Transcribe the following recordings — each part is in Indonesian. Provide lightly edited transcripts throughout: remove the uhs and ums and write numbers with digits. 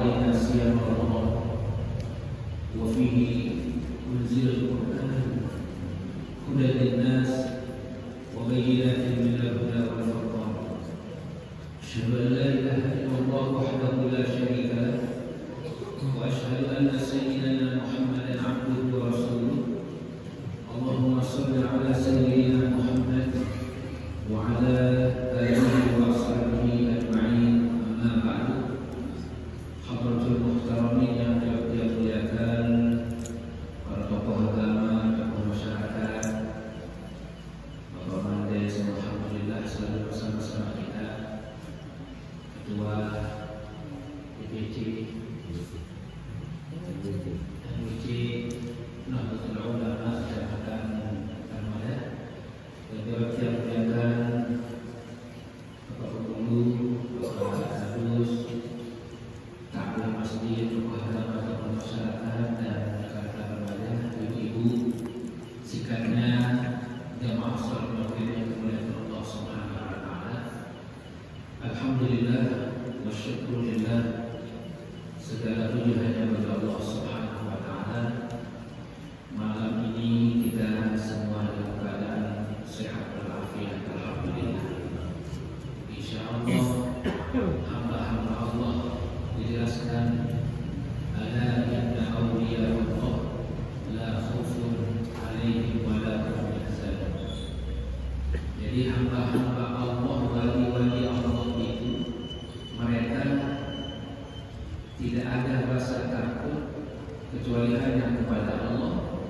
علينا صيام رمضان وفيه أنزل القرآن هدى للناس وبينات من الهدى والفرقان. أشهد أن لا إله إلا الله وحده لا شريك له وأشهد أن سيدنا محمدا عبده ورسوله. اللهم صل على سيدنا محمد وعلى آله وصحبه أجمعين. أما بعد، hadratul muhtaramin yang dimuliakan para tokoh agama, tokoh masyarakat, Bapak Mandes, alhamdulillah selalu bersama-sama kita, Ketua DPC Nahdlatul Ulama Kecamatan Armada, yang dimuliakan Bapak Guru, Bapak Kadus, Takmir Masjid, tokoh agama, tokoh masyarakat, dan rekan-rekan remaja, ibu-ibu, sikatnya jamaah sholat maghrib yang dimuliakan Allah Subhanahu wa Ta'ala. Alhamdulillah wa syukurillah, segala puji hanya bagi Allah Subhanahu wa Ta'ala. Malam ini kita semua dalam keadaan sehat walafiat, alhamdulillah. Insyaallah hamba-hamba Allah dijelaskan ala inna awliya Allah la khaufun alaihim wa la hum yahzanun. Jadi hamba-hamba Allah, wali-wali Allah itu mereka tidak ada rasa takut kecuali hanya kepada Allah,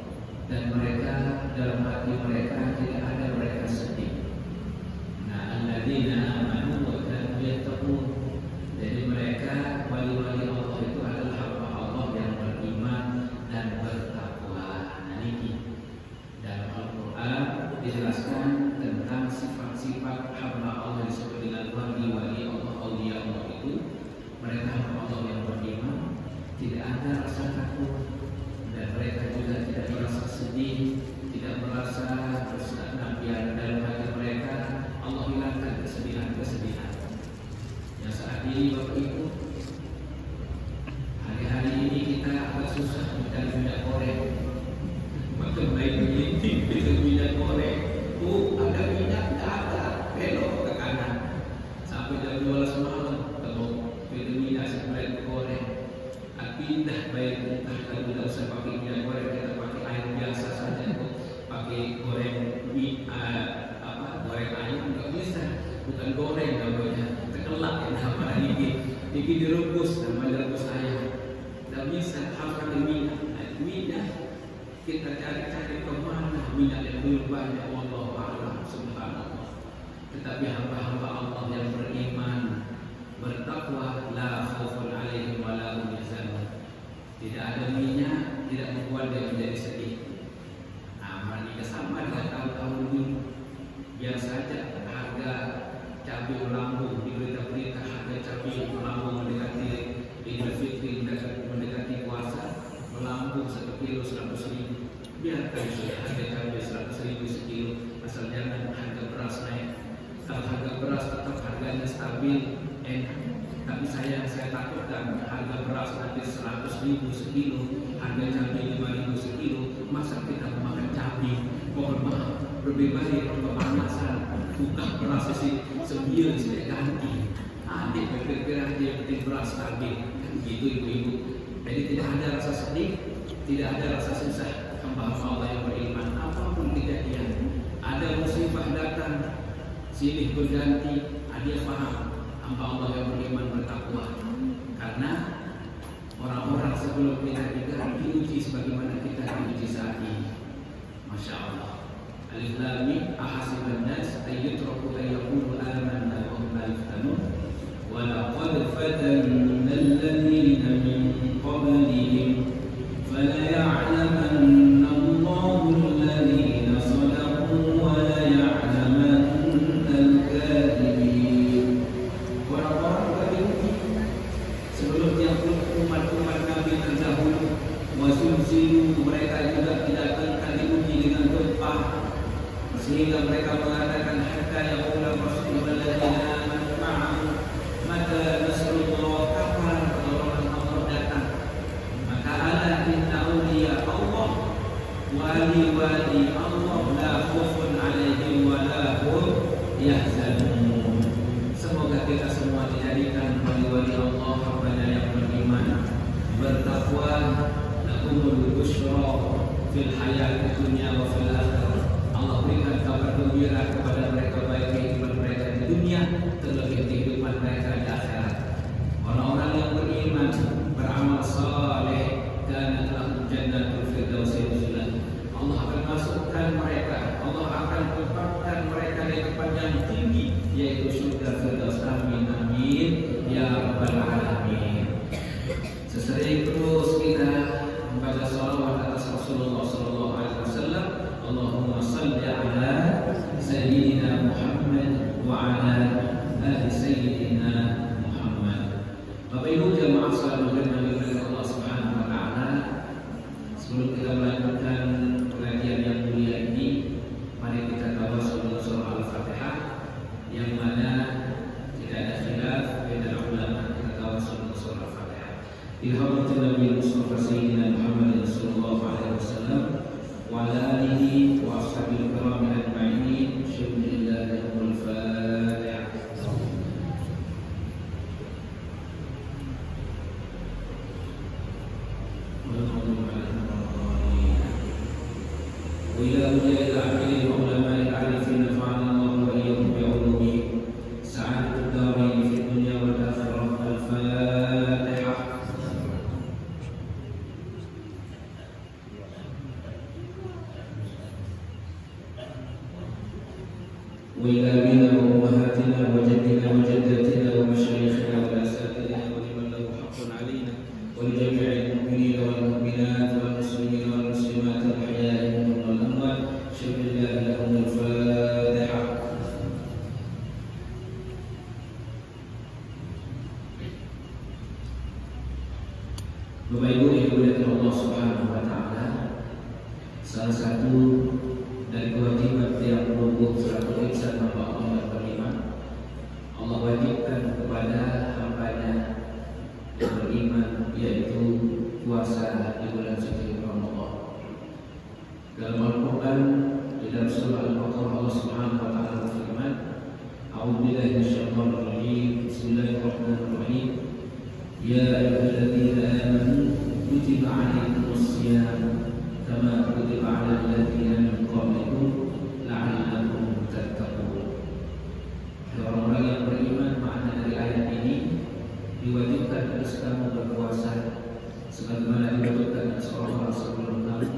dan mereka dalam hati mereka tidak ada mereka sedih. Nah, alladzina amanu wa kanu yattaqun. Jadi mereka wali-wali Allah itu adalah hamba Allah yang beriman dan bertakwa. Nah, ini dalam Al-Quran dijelaskan tentang sifat-sifat hamba Allah disebut dengan wali-wali Allah, aulia Allah itu mereka hamba Allah yang beriman, tidak ada rasa takut, dan mereka juga tidak merasa sedih, tidak merasa bersenang-senang. Dalam hati mereka Allah hilangkan kesedihan-kesedihan. Yang saat ini Bapak Ibu, hari-hari ini kita agak susah mencari minyak goreng. Maka baik ini minyak goreng, ada minyak, tidak ada, belok ke kanan sampai jam 12 malam. Kalau minyak sebenarnya goreng, pindah baik entah kalau tidak usah pakai minyak goreng, kita pakai air biasa saja. Pakai goreng goreng ayam nggak bisa, bukan goreng namanya, tekelak ya namanya ini direbus, namanya rebus ayam. Nggak bisa, harus pakai minyak. Minyak kita cari-cari kemana minyak yang belum banyak, wallahu a'lam, subhanallah. Tetapi hamba-hamba Allah yang beriman, bertakwa, la khaufun alaihim wa la hum yahzanun. Tidak ada minyak, tidak membuat dia menjadi sedih. Nah, ini sama dengan tahun-tahun dulu. Biar saja harga cabai melambung, di berita-berita harga cabai melambung mendekati Idul Fitri, mendekati puasa, melambung 1 kilo 100.000. Biarkan saja harga cabai 100.000 sekilo, asal jangan harga beras naik. Kalau harga beras tetap harganya stabil, enak. Tapi saya takutkan harga beras nanti 100.000 sekilo, harga cabai 5.000 sekilo. Masa kita memakan cabai? Mohon maaf, lebih baik pemanasan, bukan beras sembilan saya ganti. Adik berkira-kira aja yang penting beras stabil, kan gitu ibu-ibu. Jadi tidak ada rasa sedih, tidak ada rasa susah. Hamba Allah yang beriman, apapun kejadian, ada musibah datang, silih berganti, dia paham. Hamba Allah yang beriman bertakwa. Karena orang-orang sebelum kita juga diuji sebagaimana kita diuji saat ini. Masya Allah. Alif Lam Mim, ahasiban nas ayyutraku ayyaqulu amanna wa hum la yuftanun. Wa laqad fatanna alladhina min qablihim fala ya'lamanna Allahu alladhina sadaqu wa la ya'lamanna al-kadhibin. Orang-orang terdahulu sebelumnya umat-umat Nabi terdahulu, wasulzilu, mereka juga didatangkan diuji dengan gempa, sehingga mereka mengatakan hatta yaqula rasulul ladzina amanu ma'ahu mata nasrullah, kapan pertolongan Allah busyra fil hayati dunya wa fil akhirah. Allah berikan kabar gembira kepada mereka baik kehidupan mereka di dunia, terlebih kehidupan mereka di akhirat. Orang-orang yang beriman, beramal saleh, dan lahum jannatul firdausi nuzula. Allah akan masukkan mereka, Allah akan tempatkan mereka di tempat yang tinggi, yaitu surga firdaus. Amin amin ya rabbal alamin. Sesering terus kita membaca salawat atas Rasulullah sallallahu alaihi wasallam. Allahumma salli ala sayyidina Muhammad wa ala ali sayyidina Muhammad. Bapak Ibu jamaah salat maghrib yang Allah Subhanahu wa taala, sebelum kita melanjutkan pengajian yang mulia ini, mari kita tawassul dengan surah Al-Fatihah, yang mana tidak ada khilaf beda ulama. Kita tawassul dengan surah Al-Fatihah. Ilhamatul Nabi Mustafa Sayyidina Muhammad sallallahu alaihi wasallam wa ala alihi wa ashabihi kiram ajma'in. Bismillahirrahmanirrahim. Fatihah. وإلى أولياء العاملين وعلماء العارفين نفعنا الله وإياهم بعلومهم سعادة الدارين في الدنيا والآخرة. الفاتحة. وإلى أبينا وأمهاتنا وجدنا وجداتنا ومشايخنا وأساتذتنا ولمن له حق علينا ولجميع المؤمنين والمؤمنات والمسلمين والمسلمات الأحياء منهم والأموات. شكر الله لهم. الفاتحة. Bapak Ibu yang dimuliakan Allah Subhanahu wa taala, salah satu dari kewajiban tiap rukun suratul insan hamba Allah yang beriman, Allah wajibkan kepada hambanya yang beriman, yaitu puasa di bulan suci Ramadan. Dalam Al-Quran, di dalam surah Al-Baqarah, Allah Subhanahu wa taala berfirman, A'udzubillahi minasyaitonir rajim. Bismillahirrahmanirrahim. Ya ayyuhalladzina amanu kutiba 'alaikumus shiyam kama kutiba 'alal ladzina min qablikum la'allakum tattaqun. Orang-orang yang beriman, makna dari ayat ini, diwajibkan atas kamu berpuasa sebagaimana diwajibkan atas orang-orang sebelum kamu,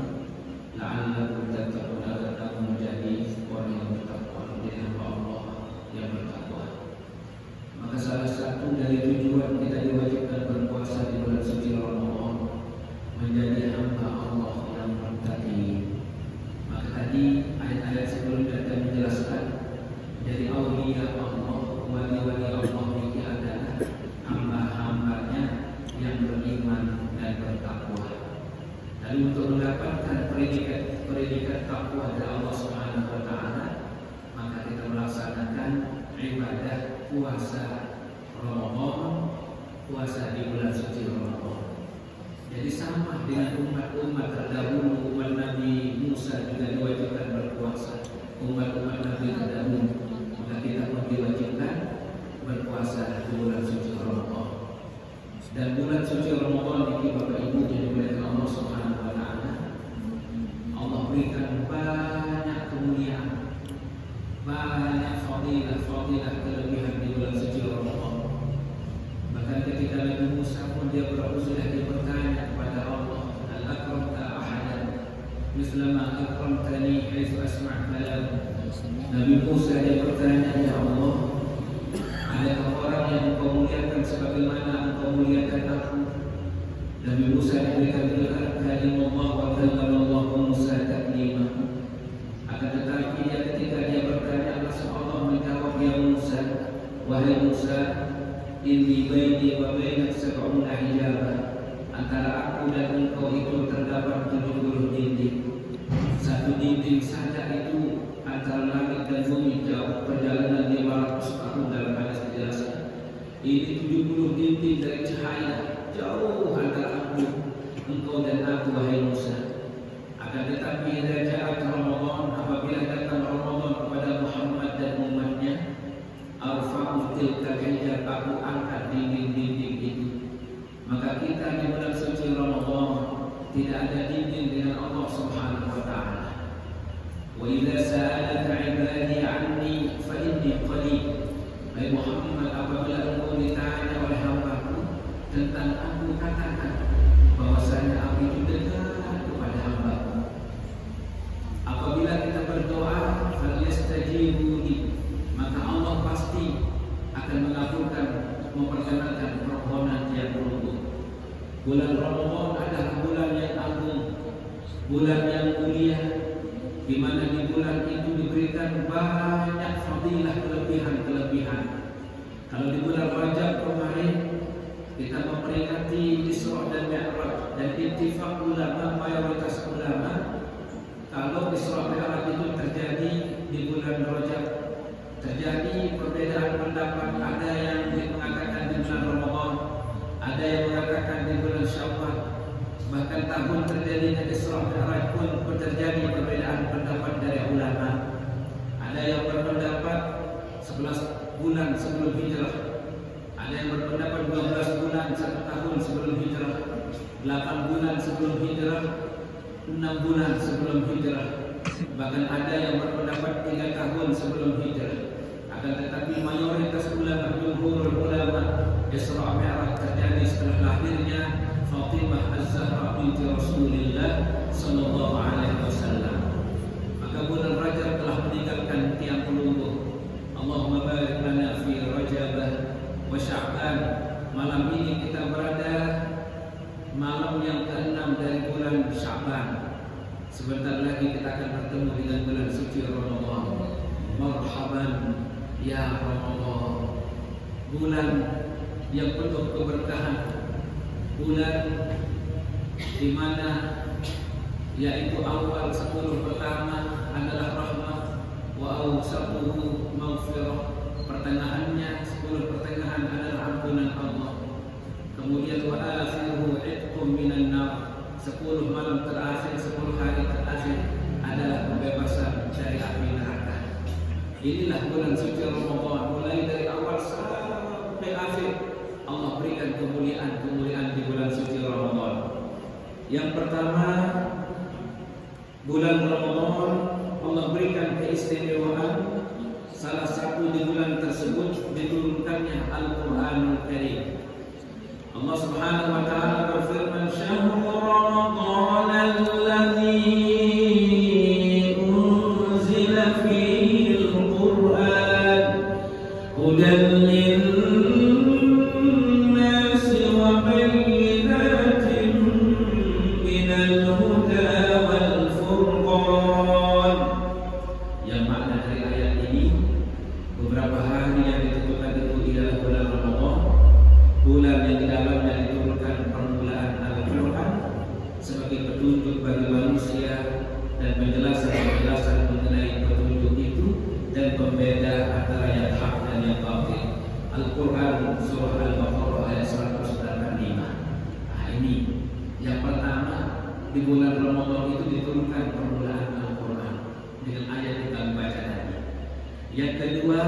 la'allakum tattaqun, agar kamu menjadi orang yang bertakwa, menjadi hamba Allah yang bertakwa. Maka salah satu dari tujuan kita diwajibkan berpuasa di bulan suci Ramadan, menjadi hamba Allah yang bertakwa. Maka tadi ayat-ayat sebelumnya akan menjelaskan dari auliya Allah, wali-wali Allah ini adalah hamba-hambanya yang beriman dan bertakwa. Dan untuk mendapatkan predikat takwa dari Allah Subhanahu wa taala, maka kita melaksanakan ibadah puasa Ramadan, puasa di bulan suci Ramadan. Jadi sama dengan umat-umat terdahulu, umat Nabi Musa juga diwajibkan berpuasa, umat-umat Nabi terdahulu, maka kita pun diwajibkan berpuasa di bulan suci Ramadan. Dan bulan suci Ramadan ini Bapak Ibu yang dimuliakan Allah Subhanahu wa taala, Allah berikan banyak kemuliaan, banyak fadilah kelebihan di bulan suci Ramadan. Bahkan ketika Nabi Musa pun dia berusaha, dia bertanya kepada Allah, Hal akramta ahadan mislama akramtani haitsu asma' kalam. Nabi Musa dia bertanya, ya Allah, adakah orang yang engkau muliakan sebagaimana engkau muliakan aku? Nabi Musa diberikan gelar kalimullah wa kallamallah Musa taklima. Akan tetapi ketika dia bertanya, Allah menjawab, ya Musa, wahai Musa, inni baini wa bainak sab'una hijaba. Antara aku dan engkau itu terdapat 70 dinding. Satu dinding saja itu antara langit dan bumi jauh perjalanan 500 tahun dalam hadis dijelaskan. Ini 70 dinding dari cahaya, jauh antara engkau dan aku wahai Musa. Akan tetapi ja'at Ramadan, apabila datang Ramadan kepada Muhammad dan umatnya, arfa'u tilka hijab, aku angkat dinding-dinding itu. Maka kita di bulan suci Ramadan tidak ada dinding dengan Allah Subhanahu wa taala. Wa idza sa'alaka 'ibadi 'anni fa inni qarib. Hai Muhammad, apabila engkau ditanya oleh hamba-Ku tentang Aku, katakan bahwasanya Aku itu dekat kepada hamba-Ku. Apabila kita berdoa, falyastajibu li, maka Allah pasti akan mengabulkan, memperkenankan permohonan yang beruntung. Bulan Ramadan adalah bulan yang agung, bulan yang mulia, di mana di bulan itu diberikan banyak fadilah, kelebihan-kelebihan. Kalau di bulan Rajab kemarin kita memperingati Isra dan Mi'raj, dan ittifaq ulama, mayoritas ulama, kalau Isra Mi'raj itu terjadi di bulan Rajab. Terjadi perbedaan pendapat, ada yang mengatakan di bulan Ramadan, ada yang mengatakan di bulan Syawal. Bahkan tahun terjadinya Isra Mi'raj pun terjadi perbedaan pendapat dari ulama. Ada yang berpendapat 11 bulan sebelum hijrah, ada yang berpendapat 12 bulan 1 tahun sebelum hijrah, 8 bulan sebelum hijrah, 6 bulan sebelum hijrah, bahkan ada yang berpendapat 3 tahun sebelum hijrah. Akan tetapi mayoritas ulama, jumhur ulama, Isra Mi'raj terjadi setelah lahirnya Fatimah Az-Zahra binti Rasulullah sallallahu alaihi wasallam. Maka bulan Rajab telah meninggalkan tiang pelunggu. Allahumma barik lana fi Rajab wa Sya'ban. Malam ini kita berada malam yang ke-6 dari bulan Sya'ban. Sebentar lagi kita akan bertemu dengan bulan suci Ramadan. Marhaban ya Ramadan, bulan yang penuh keberkahan, bulan di mana yaitu awal 10 pertama adalah rahmat, wa awsatuhu maghfirah, pertengahannya 10 pertengahan adalah ampunan Allah, kemudian wa akhiruhu itqum minan nar, 10 malam terakhir, 10 hari terakhir adalah pembebasan dari api neraka. Inilah bulan suci Ramadan, mulai dari awal sampai akhir Allah berikan kemuliaan-kemuliaan di bulan suci Ramadan. Yang pertama, bulan Ramadan Allah berikan keistimewaan. Salah satu di bulan tersebut diturunkannya Al-Qur'anul Karim. Allah Subhanahu wa taala berfirman, "Syahrul Ramadan alladzi unzila fihi al-Qur'an hudan lin-nasi wa bayyinatin minal huda wal furqan." Yang makna dari ayat ini, beberapa hari yang ditentukan itu ialah bulan Ramadan, bulan yang di dalamnya diturunkan permulaan Al-Quran sebagai petunjuk bagi manusia dan penjelasan mengenai petunjuk itu dan pembeda antara yang hak dan yang batil. Al-Quran surah Al-Baqarah ayat 185. Ini yang pertama, di bulan Ramadan itu diturunkan permulaan Al-Quran dengan ayat yang kami baca tadi. Yang kedua,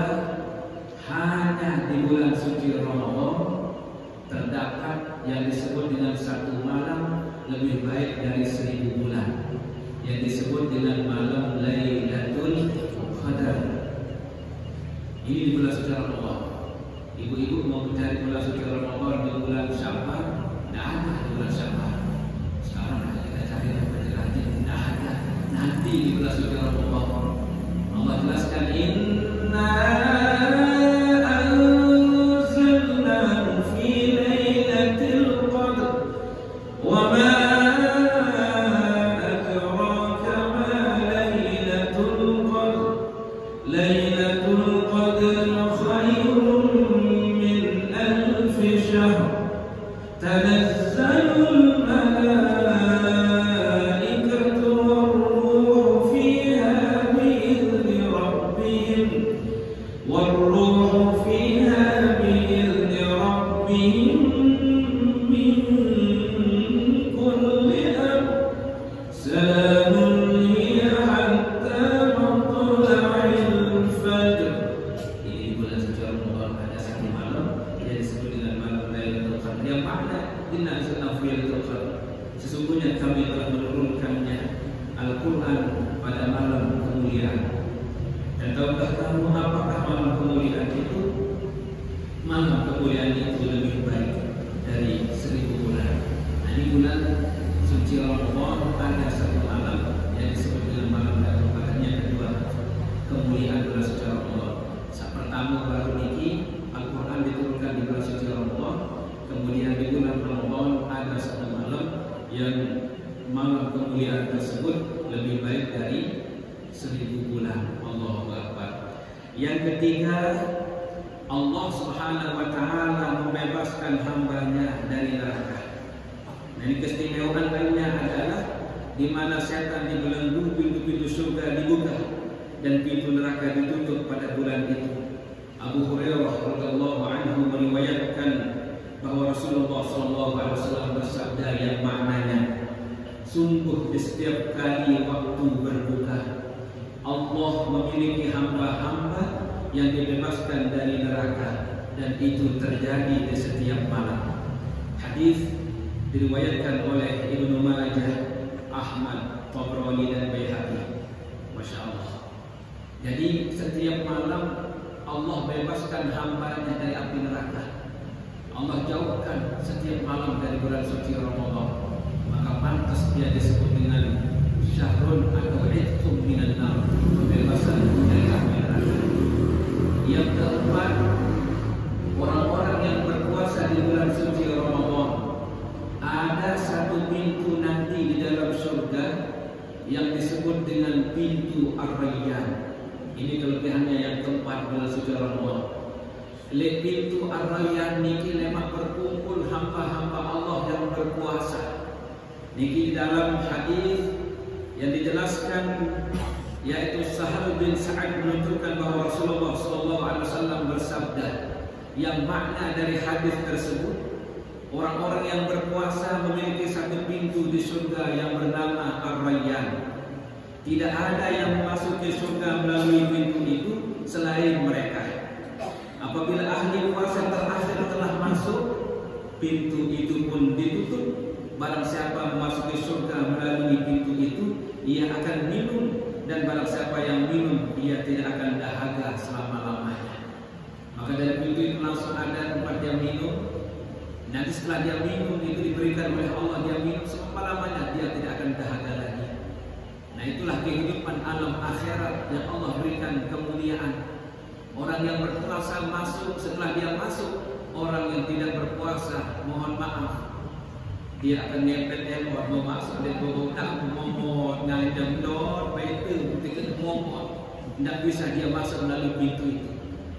hanya di bulan suci Ramadan terdapat yang disebut dengan satu malam lebih baik dari 1000 bulan, yang disebut dengan malam Lailatul Qadar. Ini di bulan suci Ramadan. Ibu-ibu mau mencari bulan suci Ramadan di bulan Sya'ban, tidak ada di bulan Sya'ban. Sekarang kita cari yang berjelas, tidak ada. Nanti di bulan suci Ramadan Allah jelaskan, inna sesungguhnya kami telah menurunkannya Al-Quran pada malam kemuliaan. Dan tahukah kamu apakah malam kemuliaan itu? Malam kemuliaan itu lebih baik dari 1000 bulan. Nah, ini bulan suci Ramadan ada satu malam yang disebut dengan malam Lailatul yang kedua kemuliaan bulan suci Ramadan. Saat pertama baru niki Al-Quran diturunkan di bulan suci Ramadan, kemudian di bulan Ramadan ada satu malam yang malam kemuliaan tersebut lebih baik dari 1000 bulan. Allahu Akbar. Yang ketiga, Allah Subhanahu wa Ta'ala membebaskan hambanya dari neraka. Dan keistimewaan lainnya adalah di mana setan dibelenggu, pintu-pintu surga dibuka dan pintu neraka ditutup pada bulan itu. Abu Hurairah radhiyallahu anhu meriwayatkan bahwa Rasulullah SAW bersabda yang maknanya, sungguh di setiap kali waktu berbuka, Allah memiliki hamba-hamba yang dibebaskan dari neraka, dan itu terjadi di setiap malam. Hadis diriwayatkan oleh Ibnu Majah, Ahmad, Tabrani dan Baihaqi. Masya Allah. Jadi setiap malam Allah bebaskan hambanya dari api neraka. Allah jauhkan setiap malam dari bulan suci Ramadan. Maka pantas dia disebut dengan syahrun atau itqum minan nar, pembebasan dari api neraka. Yang keempat, orang-orang yang berpuasa di bulan suci Ramadan, ada satu pintu nanti di dalam surga yang disebut dengan pintu Ar-Rayyan. Ini kelebihannya yang keempat bulan suci Ramadan. Pintu Ar-Rayyan niki lemak berkumpul hamba-hamba Allah yang berpuasa. Niki di dalam hadis yang dijelaskan, yaitu Sahal bin Sa'ad menunjukkan bahwa Rasulullah SAW bersabda, yang makna dari hadis tersebut, orang-orang yang berpuasa memiliki satu pintu di surga yang bernama Ar-Rayyan. Tidak ada yang memasuki surga melalui pintu itu selain mereka. Apabila ahli puasa terakhir telah masuk, pintu itu pun ditutup. Barang siapa memasuki surga melalui pintu itu, ia akan minum, dan barang siapa yang minum, ia tidak akan dahaga selama-lamanya. Maka dari pintu itu langsung ada tempat dia minum. Nanti setelah dia minum itu diberikan oleh Allah, dia minum selama-lamanya, dia tidak akan dahaga lagi. Nah, itulah kehidupan alam akhirat yang Allah berikan kemuliaan. Orang yang berpuasa masuk, setelah dia masuk, orang yang tidak berpuasa, mohon maaf, dia akan nyempet-nyempet mau masuk dia bawa tak momot ngajam dor betul ketika momot, tidak bisa dia masuk melalui pintu itu.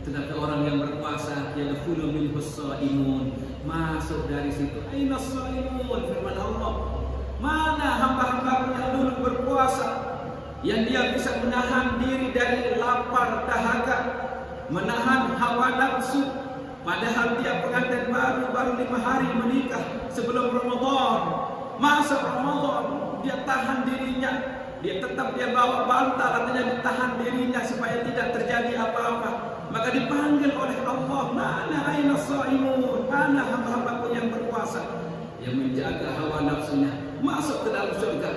Tetapi orang yang berpuasa, dia yadkhulu minhu as-shaimun, masuk dari situ. Aina as-shaimun, firman Allah, mana hamba-hamba yang dulu berpuasa, yang dia bisa menahan diri dari lapar dahaga, menahan hawa nafsu, padahal dia pengantin baru 5 hari menikah sebelum Ramadan. Masuk Ramadan dia tahan dirinya, dia tetap dia bawa bantal, artinya ditahan dirinya supaya tidak terjadi apa-apa. Maka dipanggil oleh Allah, mana aina shaimun, mana hamba-hambaku yang berpuasa, yang menjaga hawa nafsunya, masuk ke dalam surga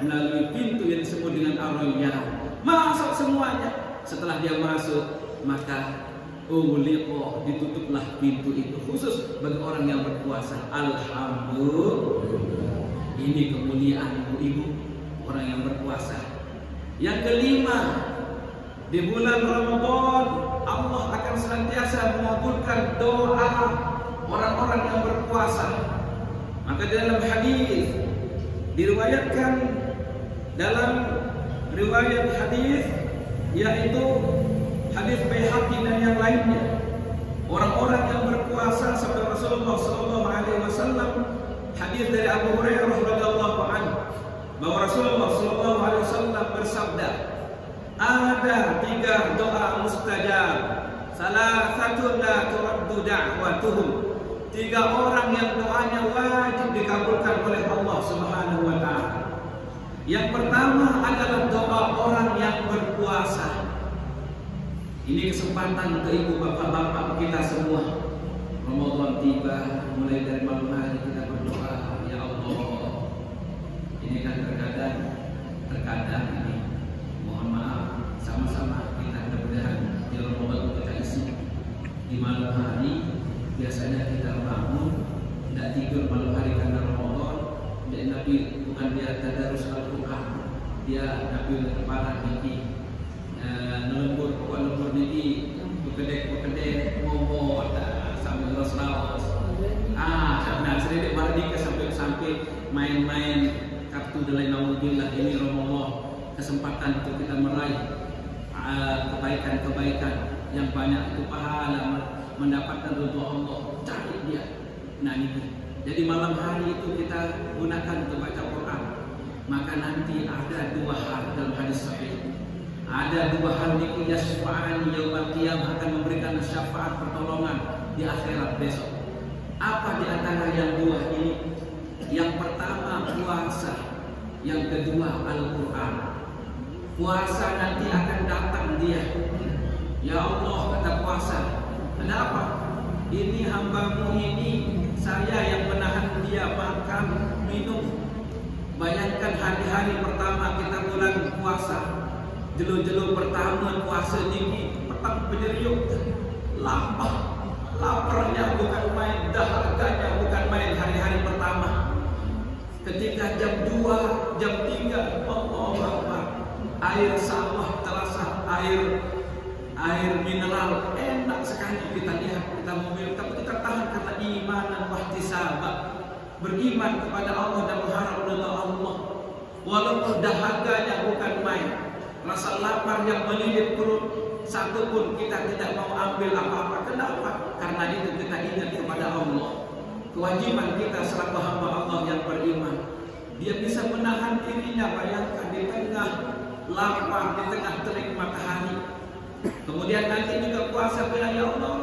melalui pintu yang disebut dengan Ar-Rayyan. Masuk semuanya. Setelah dia masuk, maka ughliqa, ditutuplah pintu itu khusus bagi orang yang berpuasa. Alhamdulillah. Ini kemuliaan ibu-ibu orang yang berpuasa. Yang kelima, di bulan Ramadan Allah akan senantiasa mengabulkan doa orang-orang yang berpuasa. Maka dalam hadis diriwayatkan, dalam riwayat hadis yaitu hadis Baihaqi dan yang lainnya, orang-orang yang berpuasa sabda Rasulullah SAW, hadis dari Abu Hurairah radhiyallahu anhu, bahwa Rasulullah SAW bersabda, ada 3 doa mustajab, salah satu la turaddu da'watuhum, 3 orang yang doanya wajib dikabulkan oleh Allah Subhanahu wa Ta'ala. Yang pertama adalah doa orang yang berpuasa. Ini kesempatan untuk ibu bapak-bapak kita semua. Ramadan tiba, mulai dari malam hari kita berdoa, ya Allah, tadarus Al-Quran. Dia Nabi kepala niki nelembur pokok lembur niki bekedek ngomong sambil terus. Nah sedikit mardika sampai main-main kartu dalai naudzubillah. Ini Ramadan, kesempatan untuk kita meraih kebaikan-kebaikan yang banyak, itu pahala, mendapatkan ridha Allah. Cari dia. Nah ini. Jadi malam hari itu kita gunakan untuk baca Quran. Maka nanti ada dua hal dalam hadis sahih. Ada dua hal niki yasfa'ani yaumil qiyamah, akan memberikan syafaat pertolongan di akhirat besok. Apa di antara yang dua ini? Yang pertama puasa, yang kedua Al-Quran. Puasa nanti akan datang dia. Ya Allah, kata puasa, ada apa? Ini hambamu ini, saya yang menahan dia makan, minum. Bayangkan hari-hari pertama kita bulan puasa, jelo-jelo pertama puasa ini, petang penyeriuk, laparnya bukan main, dahaganya bukan main hari-hari pertama. Ketika jam 2, jam 3, Allahu Akbar, air sawah terasa, air mineral enak sekali kita lihat, kita mobil, tapi kita tahan karena iman dan wahtisaban, beriman kepada Allah dan mengharap ridha Allah. Walaupun dahaganya bukan main, rasa lapar yang melilit perut, satu pun kita tidak mau ambil apa-apa. Kenapa? Karena itu kita ingat kepada Allah. Kewajiban kita selaku hamba Allah yang beriman, dia bisa menahan dirinya. Bayangkan di tengah lapar, di tengah terik matahari. Kemudian nanti juga puasa, bilang ya Allah,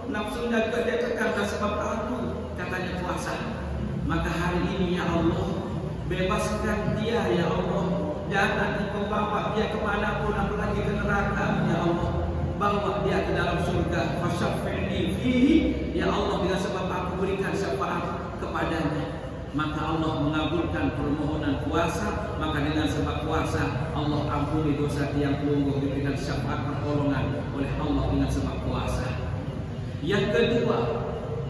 nafsunya juga dia tekan sebab aku, katanya puasa. Maka hari ini ya Allah, bebaskan dia ya Allah. Jangan engkau bawa dia kemanapun, apalagi ke neraka ya Allah. Bawa dia ke dalam surga. Fasyafi'ni fihi, ya Allah, dengan sebab aku berikan syafaat kepadanya. Maka Allah mengabulkan permohonan puasa. Maka dengan sebab puasa Allah ampuni dosa tiang pelungguh, diberikan syafaat pertolongan oleh Allah dengan sebab puasa. Yang kedua,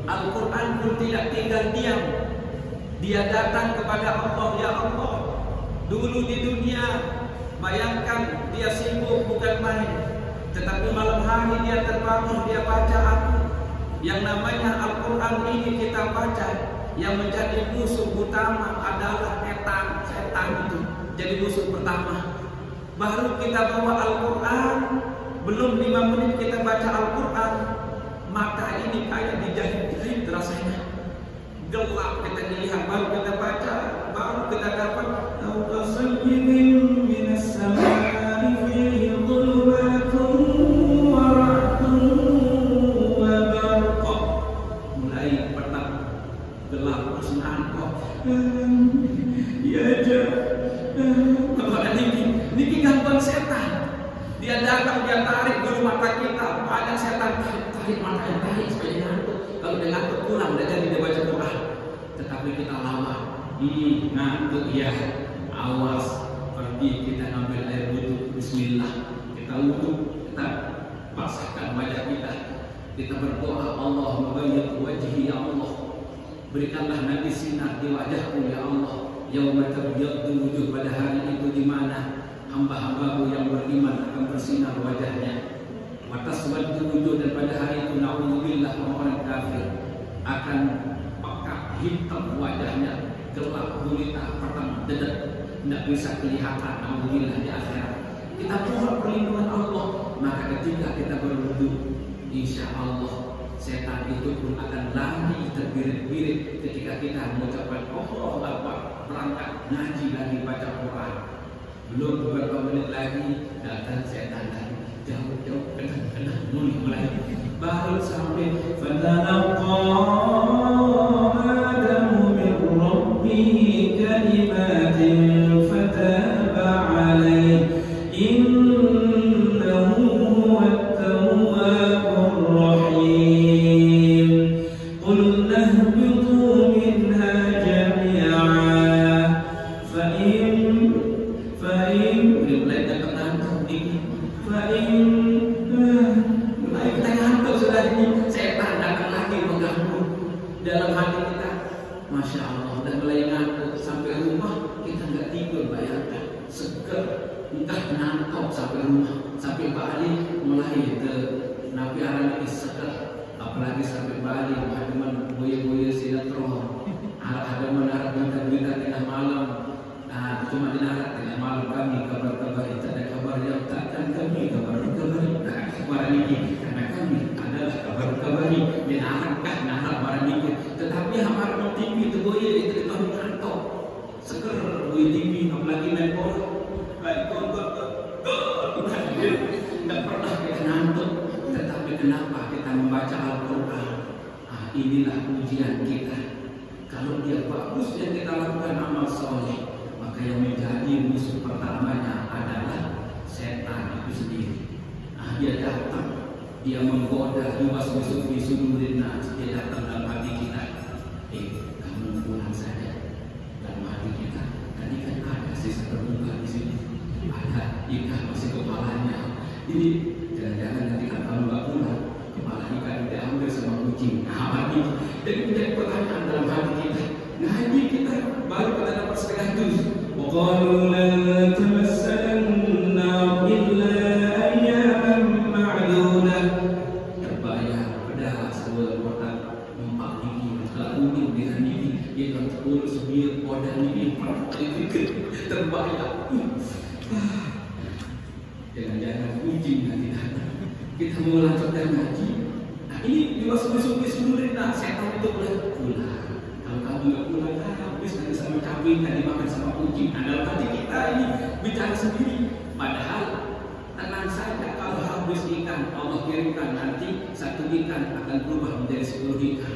Al-Quran pun tidak tinggal diam. Dia datang kepada Allah, ya Allah. Dulu di dunia, bayangkan dia sibuk bukan main, tetapi malam hari dia terbangun, dia baca aku. Yang namanya Al-Quran ini kita baca, yang menjadi musuh utama adalah setan itu jadi musuh pertama. Baru kita bawa Al-Quran, belum 5 menit kita baca Al-Quran, mata ini kayak dijahit-jahit rasanya, gelap kita dilihat. Baru kita baca, baru kita dapat mulai petang, gelap, terus nangkok. Ya aja. Niki gangguan setan. Dia datang, dia tarik bulu mata kita. Ada setan tarik matanya, tarik supaya ngantuk. Kalau dia ngantuk pulang, dia jadi dia baca Quran. Tetapi kita lawan. Ini ngantuk ya. Awas, pergi kita ambil air wudhu. Bismillah. Kita wudhu, kita basahkan wajah kita. Kita berdoa, Allah bayyid wajhi ya Allah. Berikanlah nanti sinar di wajahku ya Allah. Yauma tabyaddu wujuh, pada hari itu di mana hamba-hambamu yang beriman akan bersinar wajahnya. Wa taswaddu wujuh, dan pada hari itu na'udzubillah orang kafir akan pekat hitam wajahnya, gelap gulita, petang dedet, tidak bisa kelihatan. Na'udzubillah di akhirat. Kita mohon perlindungan Allah. Maka ketika kita berwudu, insya Allah setan itu pun akan lari terbirit-birit ketika kita mengucapkan Allahu Akbar, berangkat ngaji lagi baca Quran. Belum beberapa menit lagi datang setan lagi, jauh-jauh kena mulai baru sampai fatalaqa Adamu min rabbih kalimatin fataba alaihi innahu huwat tawwabur rahim. udah mulai ngantuk sampai rumah kita nggak tidur, bayangkan seger, entah ngantuk sampai rumah, sampai balik mulai ke Nabi Arab ini seger, apalagi sampai balik teman boya-boya sinetron, ada menarik berita tengah malam. Nah, cuma dinarak tengah malam kami kabar-kabar itu ada kabar yang takkan kami kabar-kabar. Nah, kabar ini karena kami adalah kabar-kabar ini dinarakkan narak barang ini. Tetapi hamar TV itu boya itu kami ngantuk, seger boya TV apalagi main bola, tidak pernah kita ngantuk. Tetapi kenapa kita membaca Al-Quran? Nah, inilah ujian kita. Kalau dia bagus yang kita lakukan amal soleh, maka yang menjadi musuh pertamanya adalah setan itu sendiri. Nah, dia datang, dia menggoda yuwaswisu fi sudurin nas, dia datang dalam hati kita. Kamu pulang saja. Dalam hati kita, tadi kan ada sisa terbuka di sini, ada ikan masih kepalanya. Ini jangan-jangan nanti kan kamu nggak pulang, kepala ikan diambil sama kucing. Nah, jadi menjadi pertanyaan dalam hati kita. Ngaji kita baru pada dapat setengah juz. وقالوا لن تمسنا النار إلا أياما معدودة. Terbayang padahal sebuah kota empat gigi, kalau unik dengan ini, dia akan terus biar pada ini terbayang. Jangan-jangan kucing nanti datang. Kita mau lanjutkan ngaji. Nah, ini dimasuk-masuk seluruh setan itu boleh pulang. Kalau kamu nggak pulang, habis nanti sama kambing, nanti makan sama kucing. Dalam hati kita ini bicara sendiri. Padahal tenang saja, kalau habis ikan Allah kirimkan nanti satu ikan akan berubah menjadi 10 ikan.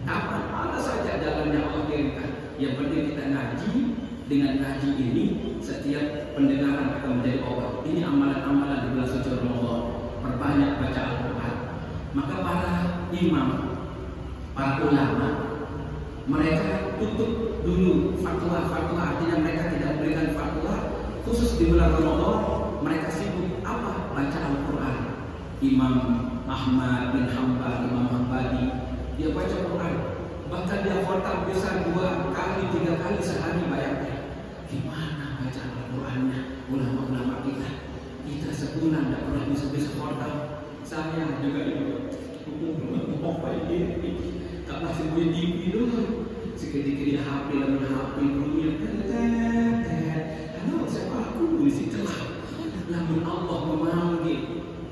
Kapan mana saja jalannya Allah kirimkan. Yang penting kita ngaji. Dengan ngaji ini setiap pendengaran akan menjadi obat. Ini amalan-amalan di bulan suci Ramadan. Perbanyak baca Al-Quran. Maka para imam, para ulama, mereka tutup dulu fatwa-fatwa, artinya mereka tidak memberikan fatwa khusus di bulan Ramadan. Mereka sibuk apa? Baca Al-Quran. Imam Ahmad bin Hanbal, Imam Hambali, dia baca Quran. Bahkan dia khatam bisa 2 kali, 3 kali sehari. Bayangkan gimana baca Al-Qurannya ulama-ulama kita. Kita sebulan tidak pernah bisa khatam. Saya juga itu tak masih punya TV dulu. Seketika dia HP lalu HP bunyi. Halo, siapa aku? Isi celah. Namun Allah memanggil,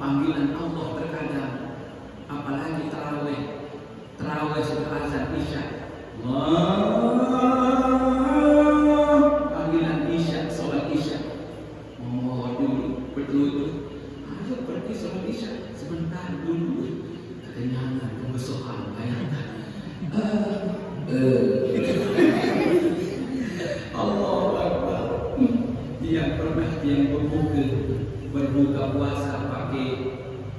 panggilan Allah terkadang. Apalagi tarawih. Tarawih setelah azan Isya. Panggilan Isya, sholat Isya. Memohon dulu, berlutut. Ayo pergi sholat Isya. Sebentar dulu. Kekenyangan, kebesokan, bayangkan. Allah Akbar. Yang pernah yang berbuka puasa pakai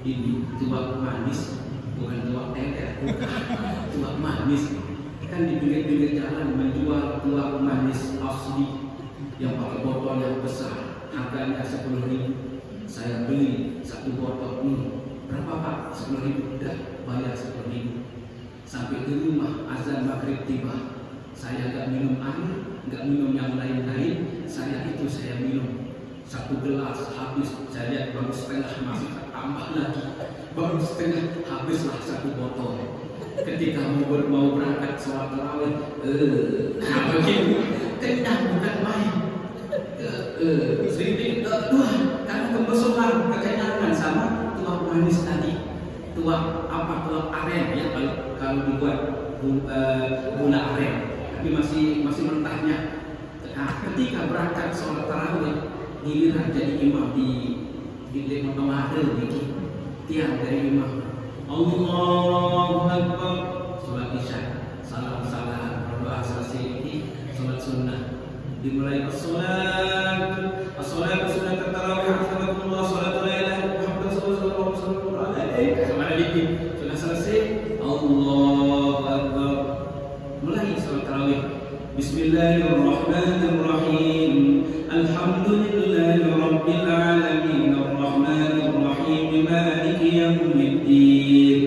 ini tuak manis, bukan tuak teh, tuak manis. Kan di pinggir-pinggir jalan menjual tuak manis asli yang pakai botol yang besar, harganya 10.000. Saya beli 1 botol ini. Berapa Pak? 10.000. Udah bayar 10.000. Sampai di rumah azan maghrib tiba. Saya nggak minum air, nggak minum yang lain-lain. Saya minum 1 gelas habis. Saya lihat baru setengah, masih tambah lagi. Baru setengah habislah 1 botol. Ketika mau berangkat sholat tarawih, begini kenyang bukan main. Sedikit karena kebesokan kekenyangan sama tuak manis tadi. Tuak apa? Tuak aren ya, kalau dibuat gula aren, tapi masih mentahnya. Nah, ketika berangkat sholat tarawih, giliran jadi imam di tengah di tiang dari imam. Allahu Akbar. Sholat Isya, salam-salam, berdoa selesai ini sholat sunnah. Dimulai as-salat sunnah tarawih, alhamdulillah, sholatul lailah, Muhammad sallallahu alaihi wasallam. Sudah selesai, Allahu Akbar. Mulai sholat tarawih. Bismillahirrahmanirrahim. Alhamdulillahi rabbil alamin, arrahmanir rahim, maliki yaumiddin.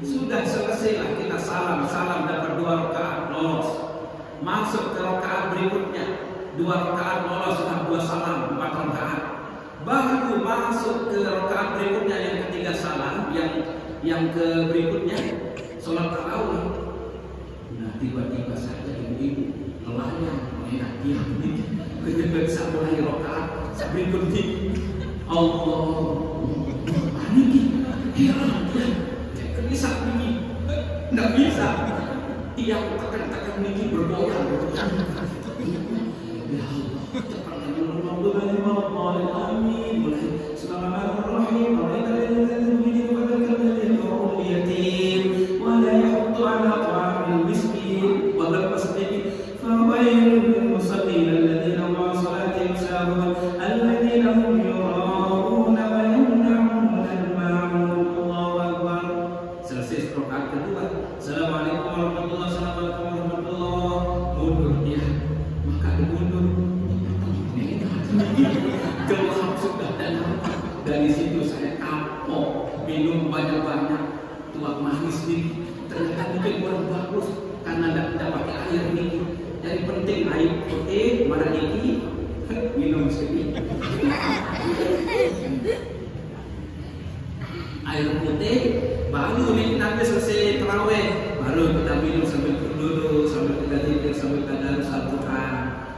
Sudah selesailah kita salam dapat 2 rakaat lolos. masuk ke rakaat berikutnya, 2 rakaat lolos sudah 2 salam, 4 rakaat. Baru masuk ke rakaat berikutnya yang ketiga salam, yang ke berikutnya sholat tarawih. Nah tiba-tiba saja ibu-ibu lelahnya mengingat dia ketika bisa mulai rakaat berikutnya Allah paniki heran dia bisa ini nggak bisa yang tekan-tekan ini bergoyang ya Allah cepatlah amin mulai Bismillahirrahmanirrahim dari situ saya kapok minum banyak-banyak tuak manis nih ternyata mungkin kurang bagus karena tidak pakai air nih jadi penting air putih mana ini minum sedikit air putih baru nih nanti selesai tarawih baru kita minum sambil duduk sambil kita zikir sambil kita darus Al-Quran.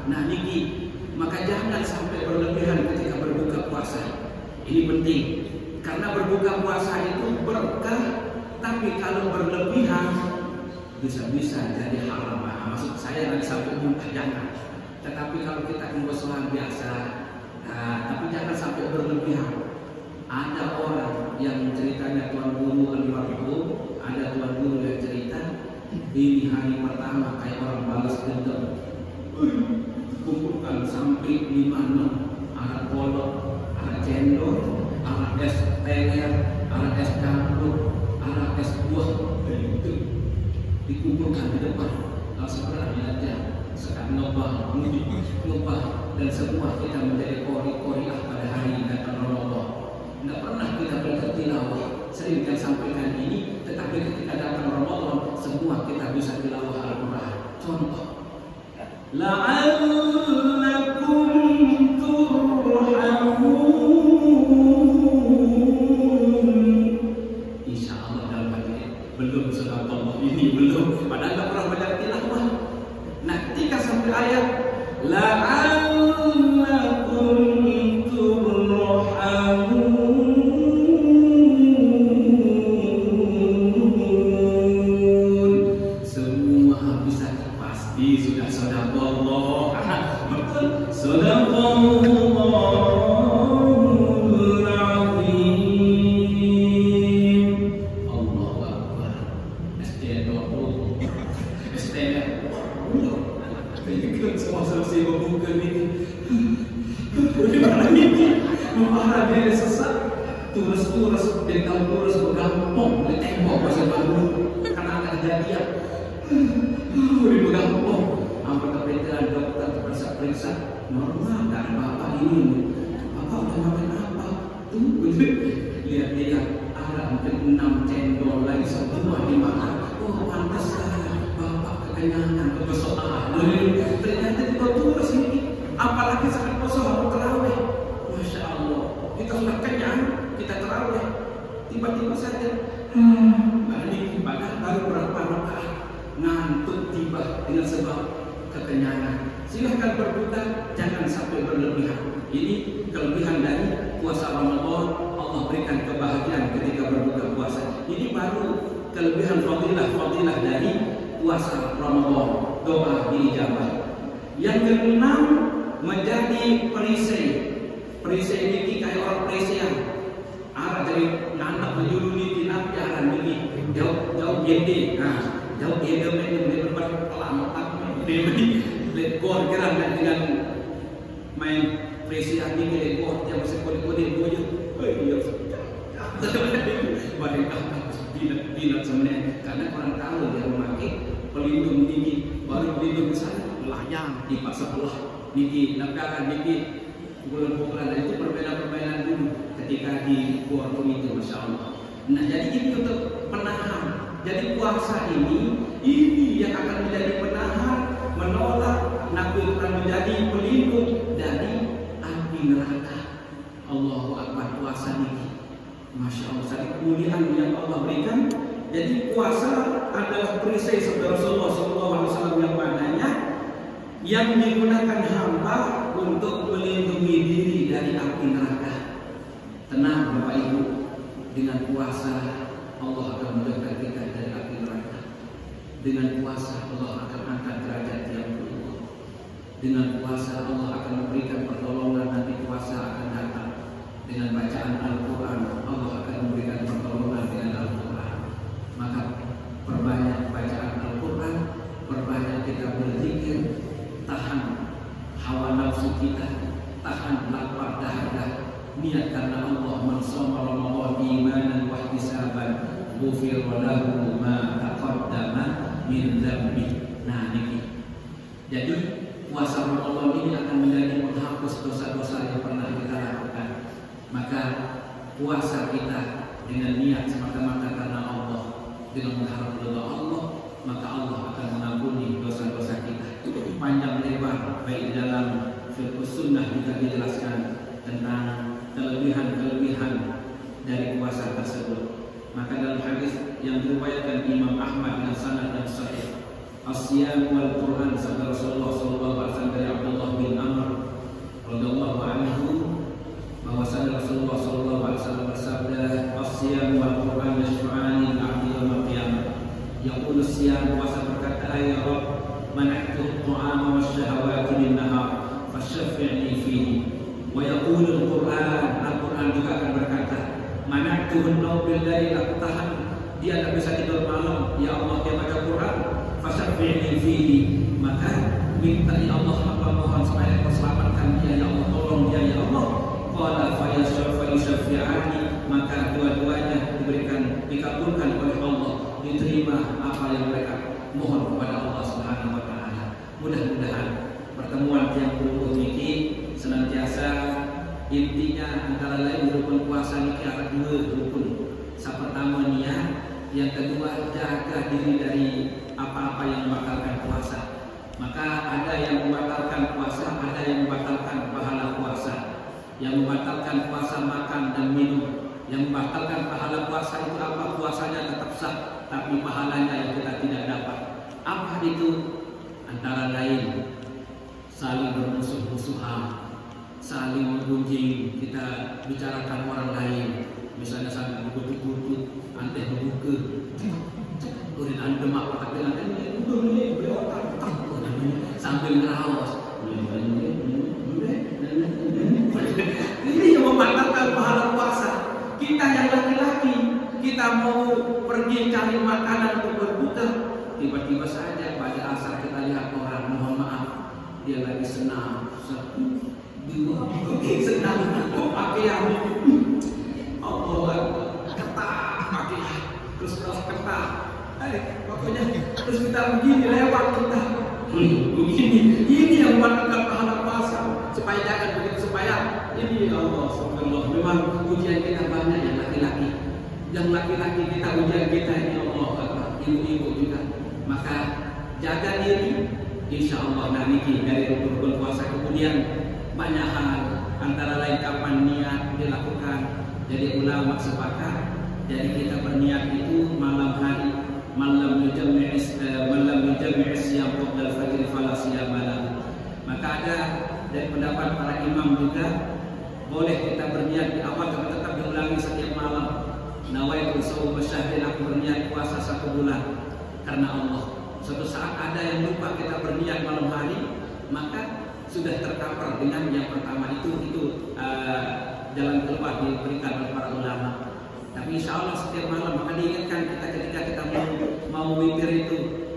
Nah niki maka jangan sampai berlebihan ketika berbuka puasa. Ini penting karena berbuka puasa itu berkah, tapi kalau berlebihan bisa-bisa jadi haram. Maksud saya nanti sampai muntah jangan. Tetapi kalau kita kebosanan biasa, tapi jangan sampai berlebihan. Ada orang yang ceritanya Tuan Guru almarhum, ada Tuan Guru yang cerita ini hari pertama kayak orang balas dendam, kumpulkan sampai 5-6 anak kolok, anak cendol, anak es teler, anak es campur, anak es buah, itu dikumpulkan di depan. Langsung aja sekarang ngebah, dan semua kita menjadi kori-koriah pada hari datang Ramadan. Tidak pernah kita bertilawah, sering kita sampaikan ini, tetapi ketika datang Ramadan semua kita bisa tilawah Al-Quran. Contoh, la'allakum turhamun. Insya Allah dalam hati belum subhanallah ini belum, padahal tidak pernah baca tilawah. Nah ketika sampai ayat la'allakum turhamun semua bisa pasti sudah sadaqallah. Betul, sadaqallahul azim. Allahu akbar. ST20 STM semua selesai membuka ini. Bagaimana ini? Memahami dia sesat. Turus dia tahu turus bergampong di tembok pasal baru karena ada kejadian. Udah bergampong. Sampai kebetulan dokter periksa normal kan bapak ini. Bapak udah makan apa? Tuh lihat ada hampir 6 cendol lagi semua dimakan. Oh pantas bapak kekenyangan kebesokan. Ternyata di turus ini. Apalagi saat puasa mau terawih, masya Allah, kita sudah kenyang, kita terawih, tiba-tiba saja, balik ibadah baru berapa rakaat, ngantuk tiba dengan sebab kekenyangan. Silahkan berbuka, jangan sampai berlebihan. Ini kelebihan dari puasa Ramadan. Allah berikan kebahagiaan ketika berbuka puasa. Ini baru kelebihan fadilah dari puasa Ramadan. Doa diijabah. Yang keenam, menjadi perisai. Perisai ini kayak orang perisian. Arah dari nanak menyuruh ini nanti arah ini jauh gede. Nah, jauh gede ini berbuat pelan-pelan. Lekor gerak dengan main perisian ini lekor yang masih kode-kode boyo. Mereka binat sebenarnya karena orang tahu dia memakai pelindung tinggi baru pelindung besar layang di pasar Allah. Niki negara niki bulan-bulan itu perbedaan dulu ketika di waktu itu, masya Allah. Nah jadi ini untuk penahan. Jadi puasa ini yang akan menjadi penahan menolak, Nabi akan menjadi pelindung dari api neraka. Allahu Akbar. Puasa ini, Masya Allah, satu kemuliaan yang Allah berikan. Jadi puasa adalah perisai sabda Rasulullah SAW yang mananya yang digunakan hamba untuk melindungi diri dari api neraka. Tenang Bapak Ibu, dengan puasa Allah akan menjaga kita dari api neraka. Dengan puasa Allah akan angkat derajat yang tinggi. Dengan puasa Allah akan memberikan pertolongan, nanti puasa akan datang. Dengan bacaan Al-Quran Allah akan memberikan pertolongan dengan Al-Quran. Maka perbanyak bacaan Al-Quran, perbanyak kita berzikir, tahan hawa nafsu kita, tahan lapar dahaga, niat karena Allah. Man shoma Ramadan imanan wa ihtisaban ghufira lahu ma taqaddama min dzambi. Nah ini. Jadi puasa Ramadan ini akan menjadi menghapus dosa-dosa yang pernah kita lakukan. Maka puasa kita dengan niat semata-mata karena Allah, dengan mengharap ridha Allah, maka Allah akan mengampuni dosa-dosa kita. Panjang lebar baik dalam fiqh sunnah juga dijelaskan tentang kelebihan-kelebihan dari puasa tersebut. Maka dalam hadis yang diriwayatkan Imam Ahmad dengan sanad yang sahih, as-siyam wal Quran, sabda Rasulullah SAW dari Abdullah bin Amr radhiyallahu anhu, bahwasanya Rasulullah SAW bersabda, as-siyam wal Quran yashfa'ani al-'abdi yaumil qiyamah. Yaqulu as-siyam, puasa berkata, ya Rabb, mana'tu at-ta'ama wasyahawati bin-nahar fasyafi'ni fihi. Wa yaqulu al-Quran, Al-Quran juga akan berkata, mana'tu an-nawm bil-lail, aku tahan dia tak bisa tidur malam, ya Allah, dia baca Quran, fasyafi'ni fihi, maka minta ya Allah, hamba mohon supaya kau selamatkan dia, ya Allah, tolong dia, ya Allah. Qala fa yasyafi'ani, maka dua-duanya diberikan, dikabulkan oleh Allah, diterima apa yang mereka mohon kepada Allah Subhanahu wa taala. Mudah-mudahan pertemuan yang berikut ini senantiasa intinya antara lain rukun puasa ini ada dua rukun. Yang pertama niat, yang kedua jaga diri dari apa-apa yang membatalkan puasa. Maka ada yang membatalkan puasa, ada yang membatalkan pahala puasa. Yang membatalkan puasa makan dan minum. Yang membatalkan pahala puasa itu apa? Puasanya tetap sah, tapi pahalanya yang kita tidak dapat. Apa itu? Antara lain saling bermusuh-musuhan, saling menggunjing, kita bicarakan orang lain, misalnya sambil berkutut-kutut, anteh membuka, kemudian anda demak otak dengan sambil ngerawas. Ini yang membatalkan pahala puasa. Kita yang laki-laki, kita mau pergi cari makanan untuk berbuka, tiba-tiba saja pada asar kita lihat orang, mohon maaf, dia lagi senam, senam, pakaian, Allah, ketat pakaian, terus ketat, pokoknya terus kita begini lewat kita, begini, ini yang membatalkan pahala puasa. Supaya jangan begitu, supaya ini Allah subhanallah. Memang ujian kita banyak yang laki-laki. Yang laki-laki kita ujian kita ini Allah, ibu-ibu juga. Maka jaga diri, insya Allah nanti dari rukun puasa. Kemudian banyak hal, antara lain kapan niat dilakukan. Jadi ulama sepakat, jadi kita berniat itu malam hari, malam yujammi'is yang qabla al-fajr fala siyama lahu. Maka ada dari pendapat para imam juga boleh kita berniat di awal, tapi tetap diulangi setiap malam. Nawaitu shaum syahrin, aku berniat puasa 1 bulan karena Allah. Suatu saat ada yang lupa kita berniat malam hari, maka sudah tercover dengan yang pertama itu jalan keluar diberikan oleh para ulama. Tapi insya Allah setiap malam maka diingatkan kita ketika kita mau witir itu,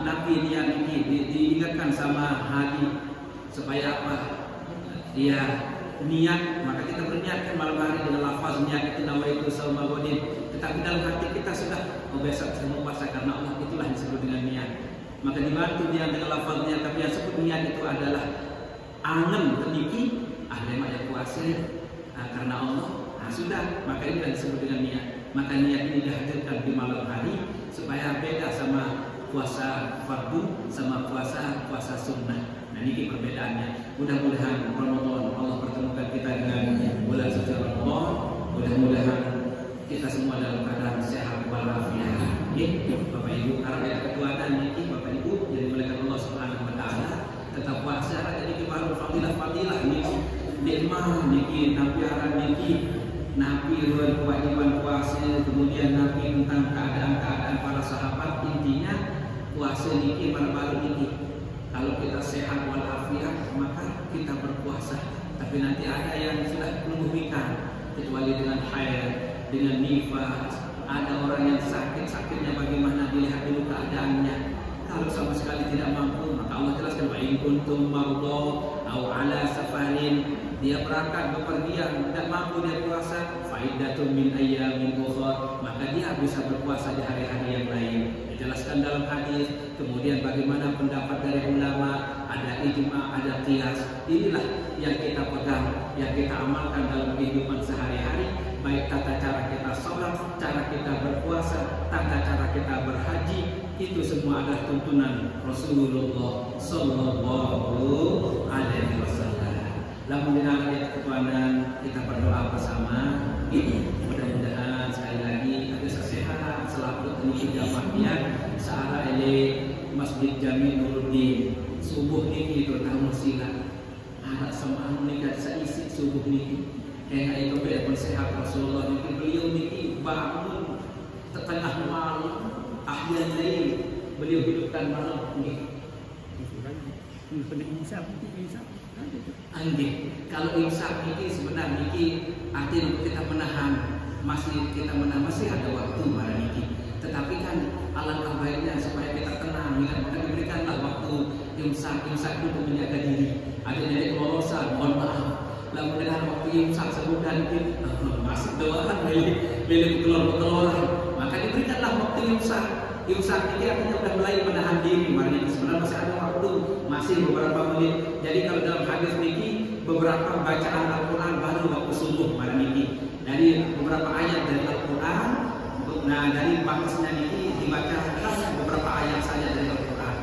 Nabi niat ini diingatkan sama Hadi supaya apa? Dia niat, maka kita berniat malam hari dengan lafaz niat itu nawaitu shauma ghadin. Tetapi dalam hati kita sudah besok saya mau puasa karena Allah, itulah yang disebut dengan niat. Maka dibantu dia dengan lafaz niat, tapi yang disebut niat itu adalah angen teniki lemak yang puasa karena Allah. Nah sudah, maka ini disebut dengan niat. Maka niat ini dihadirkan di malam hari supaya beda sama puasa fardu sama puasa sunnah. Nah ini perbedaannya. Mudah-mudahan Ramadan Allah pertemukan kita dengan bulan suci Ramadan. Mudah-mudahan kita semua dalam keadaan sehat walafiat. Bapak Ibu, karena ada ketuhanan ini Bapak Ibu jadi malaikat Allah Subhanahu wa taala tetap puasa jadi baru fadilah niki nikmah niki nabi aran niki nabi kewajiban puasa, kemudian nabi tentang keadaan para sahabat. Intinya puasa niki baru niki kalau kita sehat walafiat maka kita berpuasa. Tapi nanti ada yang sudah mengubikan kecuali dengan haid, dengan nifas. Ada orang yang sakitnya bagaimana dilihat dulu keadaannya. Kalau sama sekali tidak mampu maka Allah jelaskan wa in kuntum marda aw ala safarin, dia berangkat bepergian tidak mampu dia puasa, faidatun min ayyamin ukhra, maka dia bisa berpuasa di hari-hari yang lain. Dijelaskan dalam hadis. Kemudian bagaimana pendapat dari ulama, ada ijma, ada qiyas. Inilah yang kita pegang, yang kita amalkan dalam kehidupan sehari-hari. Baik tata cara kita sholat, cara kita berpuasa, tata cara kita berhaji, itu semua adalah tuntunan Rasulullah Sallallahu Alaihi Wasallam. Lamun dengan ayat ketuhanan kita berdoa bersama. Mudah-mudahan sekali lagi ada sehat selalu ini jamaahnya searah ele Masjid Jami Nuruddin subuh niki terutama sila ada semangat nikah seisi subuh niki. Karena itu beliau sehat Rasulullah niki beliau niki bangun tengah malam ahyan lain beliau hidupkan malam niki. Andi kalau imsak niki sebenarnya niki artinya untuk kita menahan masih ada waktu para niki. Tetapi kan alangkah baiknya supaya kita tenang maka diberikanlah waktu imsak itu untuk menjaga diri. Ada dari kelolosan mohon maaf. Lalu dengan waktu imsak sebutan itu masih doakan beli keluar maka diberikanlah waktu imsak ini artinya sudah mulai menahan diri. Makanya sebenarnya masih ada waktu, masih beberapa menit. Jadi kalau dalam hadis niki beberapa bacaan Al-Quran baru waktu subuh malam niki. Dari beberapa ayat dari Al-Quran, nah dari batasnya niki dibaca beberapa ayat saja dari Al-Quran.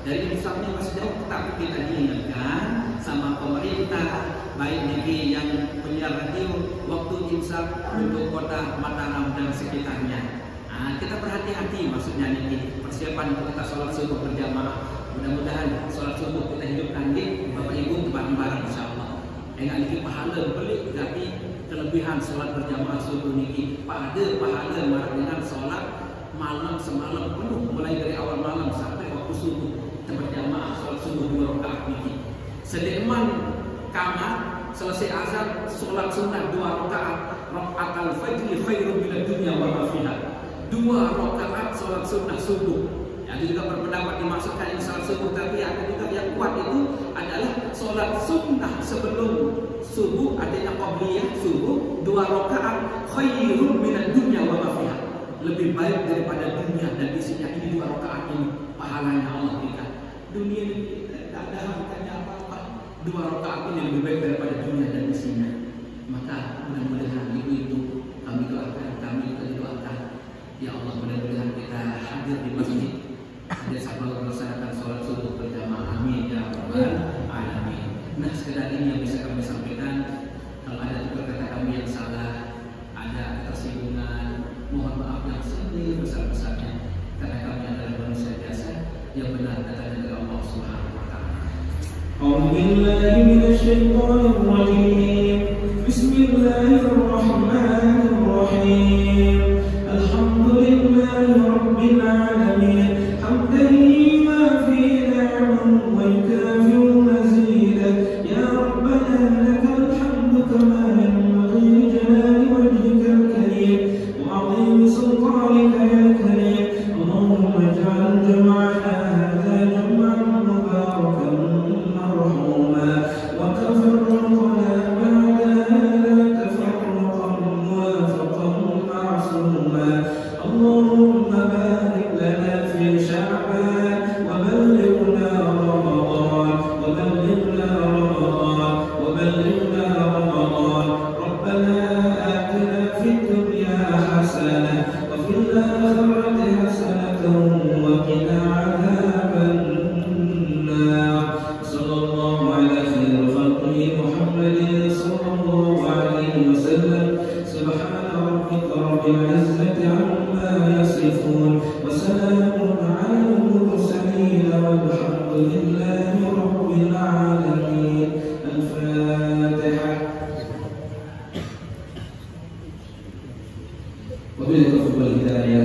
Dari imsaknya masih jauh, tetapi kita diingatkan sama pemerintah baik niki yang penyiar radio waktu imsak untuk kota Mataram dan sekitarnya. Nah, kita berhati-hati maksudnya ini persiapan untuk kita sholat subuh berjamaah. Mudah-mudahan sholat subuh kita hidupkan di Bapak Ibu bareng-bareng insyaallah. Dengan ini pahala beli tapi kelebihan sholat berjamaah subuh niki pada pahala marah dengan sholat malam semalam penuh mulai dari awal malam sampai waktu subuh kita berjamaah sholat subuh 2 rakaat niki. Sedeman kamar selesai azan sholat sunnah 2 rakaat rakaat al-fajr khairun minad dunya wa ma fiha. 2 rakaat sholat sunnah subuh. Ada juga berpendapat dimaksudkan yang sholat subuh, tapi ada juga yang kuat itu adalah sholat sunnah sebelum subuh, artinya qabliyah subuh 2 rakaat khairun minad dunya wa ma fiha. Lebih baik daripada dunia dan isinya. Ini 2 rakaat ini pahalanya Allah berikan. Dunia ini tidak ada harganya apa-apa. 2 rakaat ini lebih baik daripada dunia dan isinya. Maka mudah-mudahan itu kami doakan, kami doakan. Ya Allah, mudah-mudahan kita hadir di masjid, hadir sama melaksanakan sholat subuh berjamaah. Amin ya rabbal alamin. Nah, sekedar ini yang bisa kami sampaikan. Kalau ada juga kata kami yang salah, ada tersinggungan, mohon maaf yang sebesar-besarnya. Karena kami adalah manusia biasa yang benar datangnya dari Allah Subhanahu wa taala. A'udzubillahi minasyaitonir rajim. Bismillahirrahmanirrahim. Alhamdulillahi rabbil alamin. Hamdan lima fi ni'am wa yukafi'u mazida. Ya Rabbana lakal hamdu kama yanbaghi li jalali wajhikal karim wa 'azimi sultanika ya karim. Allahumma ij'al jam'ana hadha jam'an mubarakan marhuma wa tafarraqna ba'da hadha tafarruqan muwafaqan ma'suma. Allahumma barik lana fi Sya'ban wa ballighna Ramadan. صلى الله على خير خلقه محمد صلى الله عليه وسلم. سبحان ربك رب العزة عما يصفون وسلام على المرسلين والحمد لله رب العالمين. الفاتحة. وبالتوفيق والهداية